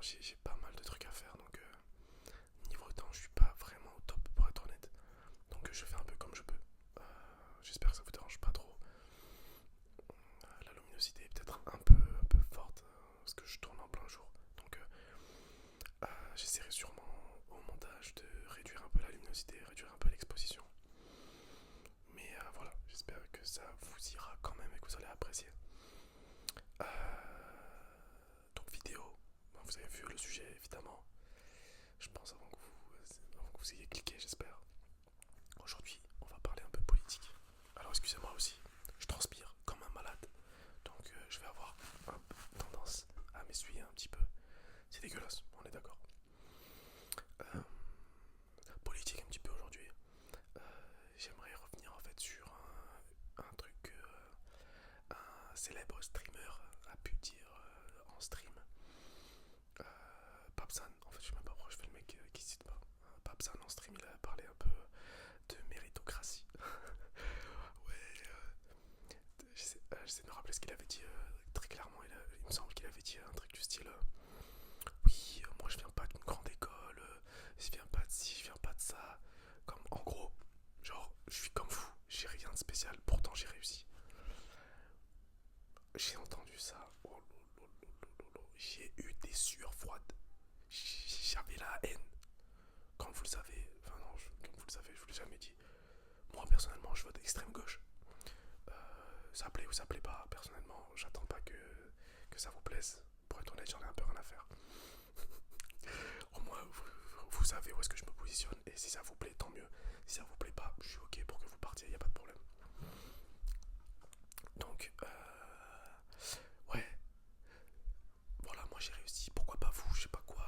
j'ai pas mal de trucs à faire, donc niveau temps, je suis pas vraiment au top pour être honnête. Donc je fais un peu comme je peux. Euh, J'espère que ça vous dérange pas trop. La luminosité est peut-être un peu forte parce que je tourne en plein jour. Donc j'essaierai sûrement au montage de réduire un peu la luminosité, réduire un peu l'exposition. Mais voilà, j'espère que ça vous ira quand même et que vous allez apprécier. Euh, donc vidéo, vous avez vu le sujet évidemment. Je pense avant que vous ayez cliqué, j'espère. Aujourd'hui, on va parler un peu politique. Alors excusez-moi aussi, je transpire comme un malade. Donc je vais avoir tendance à m'essuyer un petit peu. C'est dégueulasse, on est d'accord. Euh, Politique un petit peu aujourd'hui. Euh, J'aimerais revenir en fait sur un truc un célèbre streamer a pu dire en stream. Papsan, en fait je sais même pas pourquoi je fais le mec qui cite pas. Papsan en stream il a parlé un peu de méritocratie. Ouais, j'essaie de me rappeler ce qu'il avait dit très clairement. Il me semble qu'il avait dit un truc du style oui, moi je viens pas d'une grande école, je viens pas de ci, je viens pas de ça. Comme en gros, genre, je suis comme vous, j'ai rien de spécial, pourtant j'ai réussi. J'ai entendu ça, oh, j'ai eu des sueurs froides, j'avais la haine. Comme vous le savez, enfin non, comme vous le savez, je vous l'ai jamais dit. Moi personnellement, je vote extrême gauche. Ça plaît ou ça plaît pas, personnellement, j'attends pas que ça vous plaise. Pour être honnête, j'en ai un peu rien à faire. Au moins, vous savez où est-ce que je me positionne. Et si ça vous plaît, tant mieux. Si ça vous plaît pas, je suis ok pour que vous partiez, y a pas de problème. Donc, ouais, voilà, moi j'ai réussi. Pourquoi pas vous, je sais pas quoi.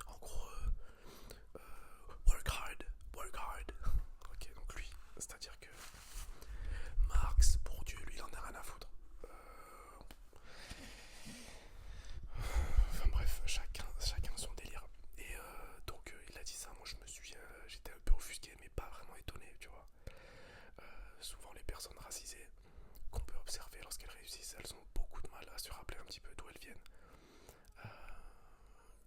En gros, work hard. Ok, donc lui, c'est-à-dire que Marx, pour Dieu, lui, il en a rien à foutre. Enfin bref, chacun son délire. Et donc il a dit ça, moi j'étais un peu offusqué, mais pas vraiment étonné, tu vois. Souvent les personnes racisées qu'on peut observer lorsqu'elles réussissent, elles ont beaucoup de mal à se rappeler un petit peu d'où elles viennent.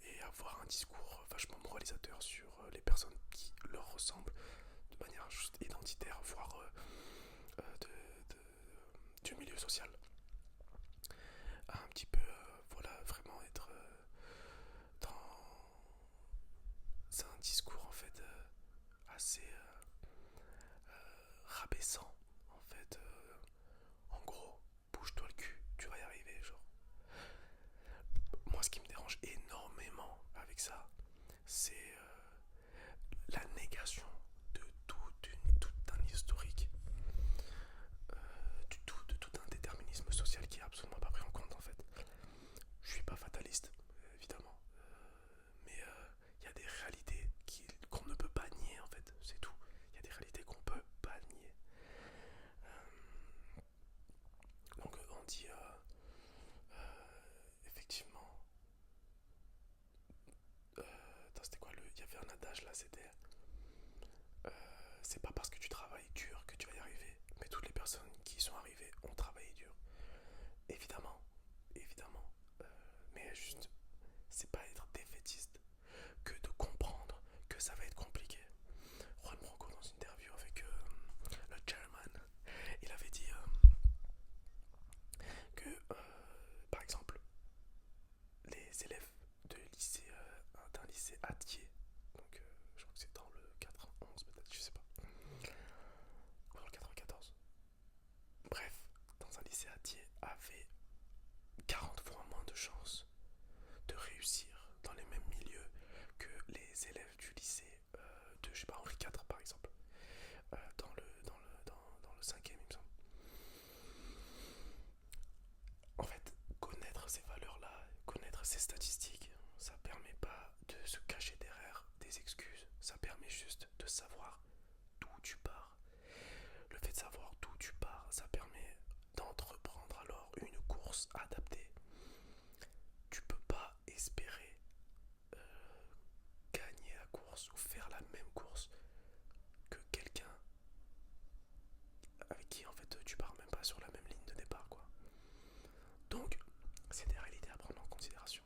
Et avoir un discours vachement moralisateur sur les personnes qui leur ressemblent de manière juste identitaire, voire du milieu social. Un petit peu, voilà, vraiment être dans. C'est un discours en fait assez rabaissant. En fait, en gros, bouge-toi le cul, tu vas y arriver, genre. Moi, ce qui me dérange énormément avec ça, c'est la négation de tout un historique, de tout un déterminisme social qui est absolument pas pris en compte en fait. Je suis pas fataliste, évidemment, mais il y a des réalités qu'on ne peut pas nier en fait, c'est tout. Il y a des réalités qu'on peut pas nier. Donc on dit effectivement, c'était quoi il y avait un adage là, c'était c'est pas parce que tu travailles dur que tu vas y arriver, mais toutes les personnes qui y sont arrivées ont travaillé dur. Évidemment, évidemment, mais juste, c'est pas être défaitiste que de comprendre que ça va être compliqué. Juan Branco, dans une interview avec le chairman, il avait dit que, par exemple, les élèves d'un lycée à Thiers, donc je crois que c'est dans le 91 peut-être, je sais pas, ou dans le 94, bref, dans un lycée à Thiers, avait 40 fois moins de chances de réussir dans les mêmes milieux que les élèves du lycée de, je sais pas, Henri IV par exemple, dans le 5e il me semble. En fait, connaître ces valeurs-là, connaître ces statistiques, ça permet pas de se cacher derrière des excuses, ça permet juste de savoir d'où tu pars. Le fait de savoir d'où tu pars, ça permet d'entreprendre alors une course adaptée. Tu peux pas espérer gagner la course ou faire la même course que quelqu'un avec qui en fait tu pars même pas sur la même ligne de départ quoi. Donc c'est des réalités à prendre en considération,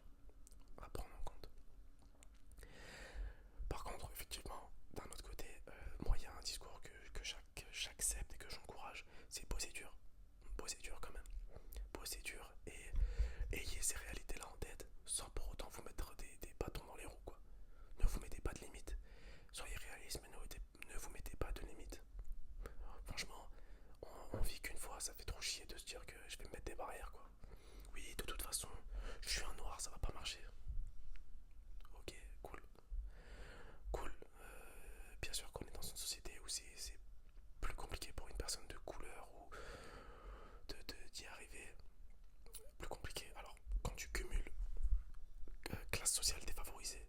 barrières quoi. Oui, de toute façon, je suis un noir, ça va pas marcher. Ok, cool. Cool. Bien sûr qu'on est dans une société où c'est plus compliqué pour une personne de couleur ou d'y arriver. Plus compliqué. Alors, quand tu cumules classe sociale défavorisée,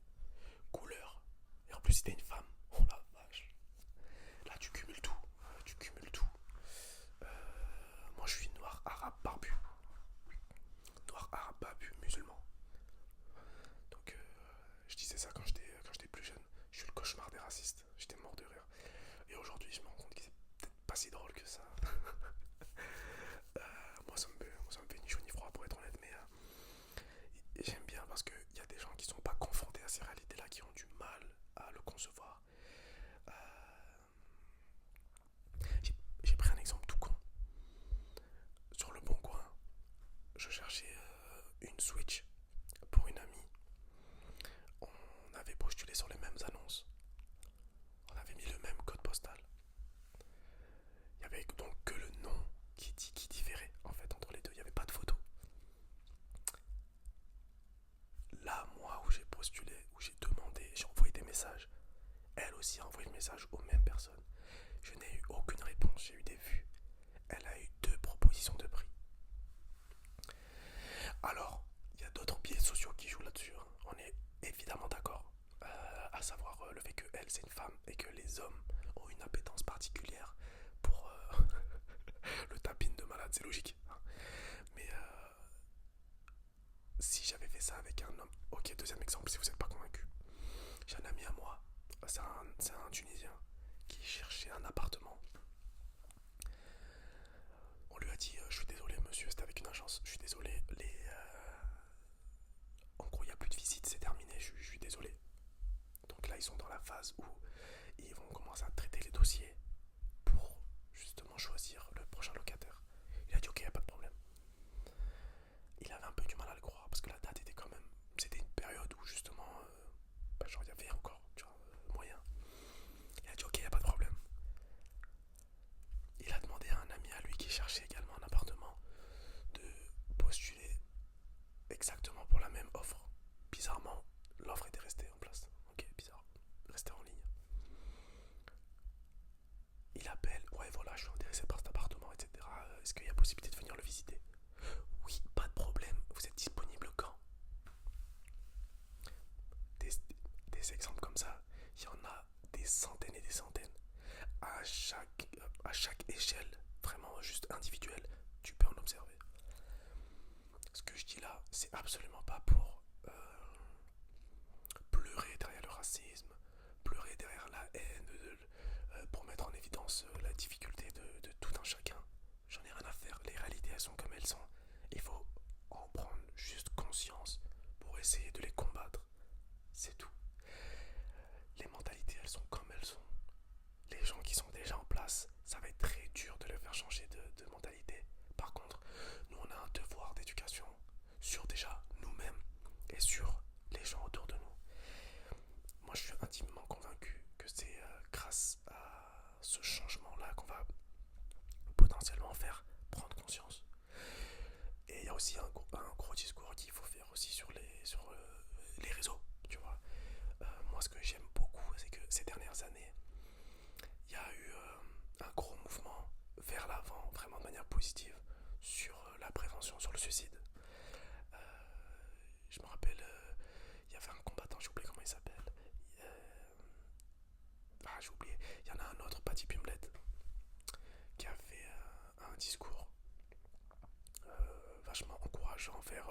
couleur, et en plus si t'es une femme, oh la vache. Là, tu cumules tout. Tu cumules tout. Moi, je suis noir, arabe, barbu. Noir, arabe, barbu, musulman. Donc, je disais ça quand j'étais plus jeune. Je suis le cauchemar des racistes. J'étais mort de rire. Et aujourd'hui, je me rends compte que c'est peut-être pas si drôle que ça. Moi, ça me fait ni chaud ni froid pour être honnête, mais j'aime bien parce qu'il y a des gens qui sont pas confrontés à ces réalités-là, qui ont du mal à le concevoir. Euh, j'ai pris un exemple tout con. Sur le bon coin, je cherchais une Switch pour une amie. On avait postulé sur les mêmes annonces. On avait mis le même code postal. Il y avait donc que le nom qui différait en fait entre les deux. Il n'y avait pas de photo. Là, moi, où j'ai postulé, où j'ai demandé, j'ai envoyé des messages. Elle aussi a envoyé le message aux mêmes personnes. Je n'ai eu aucune réponse, j'ai eu des vues. Elle a eu 2 propositions de prix. Alors, il y a d'autres biais sociaux qui jouent là-dessus. Hein. On est évidemment d'accord. À savoir le fait qu'elle, c'est une femme et que les hommes ont une appétence particulière pour le tapine de malade, c'est logique. Hein. Mais si j'avais fait ça avec un homme, ok, deuxième exemple, si vous n'êtes pas convaincu, j'ai un ami à moi, c'est un Tunisien qui cherchait un appartement. On lui a dit, je suis désolé monsieur, c'était avec une agence, je suis désolé, en gros il n'y a plus de visite, c'est terminé, je suis désolé. Donc là ils sont dans la phase où ils vont commencer à traiter les dossiers pour justement choisir le prochain locataire. Il a dit ok, y a pas de problème. Il avait un peu du mal à le croire parce que la date était quand même, c'était une période où justement, genre il y avait encore, tu vois, moyen. Il a dit ok, y a pas de problème. Il a demandé à un ami à lui qui cherchait également un appartement de postuler exactement pour la même offre. Bizarrement, l'offre était restée en place. Ok, bizarre, restée en ligne. Il appelle, ouais voilà, je suis intéressé par cet appartement, etc. Est-ce qu'il y a possibilité de venir le visiter? Oui, pas de problème, vous êtes disponible quand? des, des exemples comme ça, il y en a des centaines et des centaines. À chaque échelle, vraiment juste individuelle, tu peux en observer. Ce que je dis là, c'est absolument pas pour pleurer derrière le racisme, pleurer derrière la haine, pour mettre en évidence la difficulté de tout un chacun. J'en ai rien à faire, les réalités elles sont comme elles sont. Il faut en prendre juste conscience pour essayer de les combattre. C'est tout. Les mentalités elles sont comme elles sont. Les gens qui sont déjà en place, ça va être très dur de les faire changer de mentalité. Par contre, nous on a un devoir d'éducation sur déjà nous-mêmes et sur les gens autour de nous. Moi je suis intimement convaincu que c'est grâce à ce changement-là qu'on va potentiellement faire prendre conscience. Et il y a aussi un gros discours qu'il faut faire aussi sur les réseaux, tu vois. Moi ce que j'aime beaucoup, c'est que ces dernières années, il y a eu un gros mouvement vers l'avant, vraiment de manière positive, sur la prévention, sur le suicide. Euh, je me rappelle, il y avait un combattant, j'ai oublié comment il s'appelle. J'ai oublié. Il y en a un autre, Patty Pimblett, qui a fait un discours vachement encourageant vers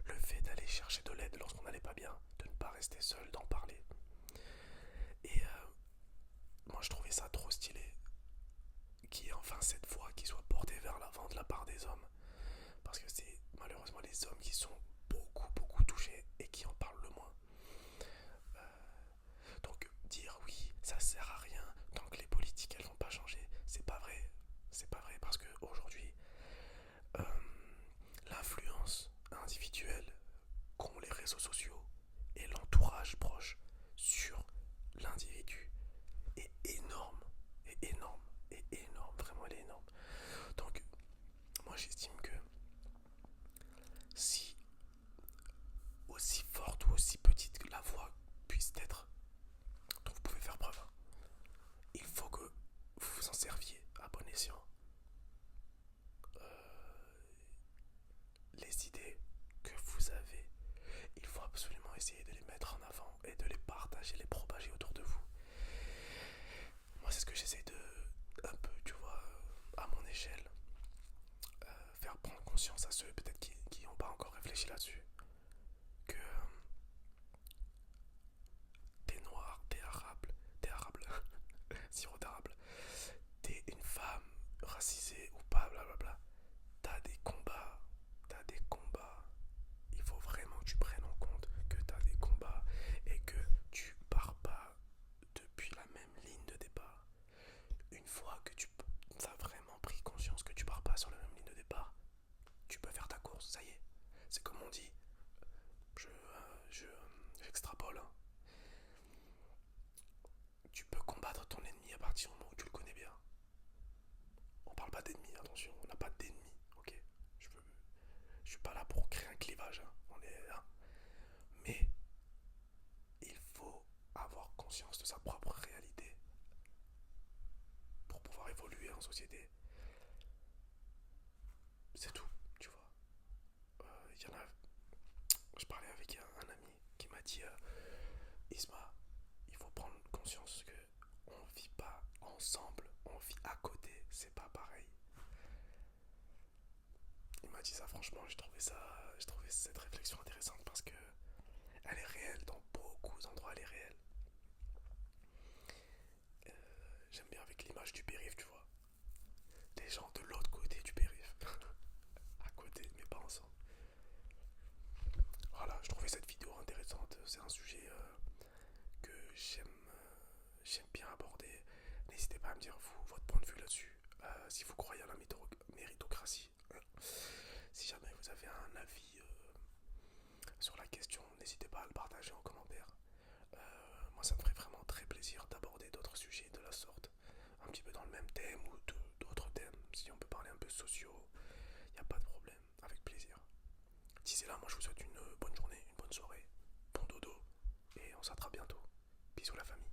le fait d'aller chercher de l'aide lorsqu'on n'allait pas bien, de ne pas rester seul, d'en parler. Et moi je trouvais ça trop stylé qu'il y ait enfin cette voix qui soit portée vers l'avant de la part des hommes. Parce que c'est malheureusement les hommes qui sont beaucoup touchés et qui en parlent le moins. Donc dire oui, ça sert à rien tant que les politiques elles vont pas changer, c'est pas vrai. C'est pas vrai parce qu'aujourd'hui, l'influence individuelle qu'ont les réseaux sociaux et l'entourage proche sur l'individu est énorme, est énorme, est énorme, vraiment elle est énorme. Donc moi j'estime que vous en serviez à bon escient. Les idées que vous avez, il faut absolument essayer de les mettre en avant et de les partager, les propager autour de vous. Moi, c'est ce que j'essaie de, un peu, tu vois, à mon échelle, faire prendre conscience à ceux peut-être qui n'ont pas encore réfléchi là-dessus, que t'es noir, t'es arabe, sirop d'érable, t'es une femme racisée ou pas, blablabla. T'as des combats. Il faut vraiment que tu prennes en compte que t'as des combats et que tu pars pas depuis la même ligne de départ. Une fois que tu as vraiment pris conscience que tu pars pas sur la même ligne de départ, tu peux faire ta course, ça y est. C'est comme on dit, j'extrapole, hein. Tu peux combattre ton ennemi à partir du moment où tu le connais bien. On parle pas d'ennemi, attention, on n'a pas d'ennemi, ok. Je veux, je suis pas là pour créer un clivage, hein. On est là. Mais il faut avoir conscience de sa propre réalité pour pouvoir évoluer en société. C'est tout, tu vois. Il y en a. Je parlais avec un ami qui m'a dit Isma, il faut prendre conscience que on vit pas ensemble, on vit à côté, c'est pas pareil. Il m'a dit ça, franchement, j'ai trouvé cette réflexion intéressante parce que elle est réelle dans beaucoup d'endroits, elle est réelle. J'aime bien avec l'image du périph', tu vois. Des gens de l'autre côté du périph'. À côté, mais pas ensemble. Voilà, je trouvais cette vidéo intéressante. C'est un sujet que j'aime bien aborder. N'hésitez pas à me dire, vous, votre point de vue là-dessus. Si vous croyez à la méritocratie. Si jamais vous avez un avis sur la question, n'hésitez pas à le partager en commentaire. Moi, ça me ferait vraiment très plaisir d'aborder d'autres sujets de la sorte. Un petit peu dans le même thème ou d'autres thèmes. Si on peut parler un peu sociaux, il n'y a pas de problème. Avec plaisir. D'ici là, moi je vous souhaite une bonne journée, une bonne soirée, bon dodo, et on s'attrape bientôt. Bisous la famille.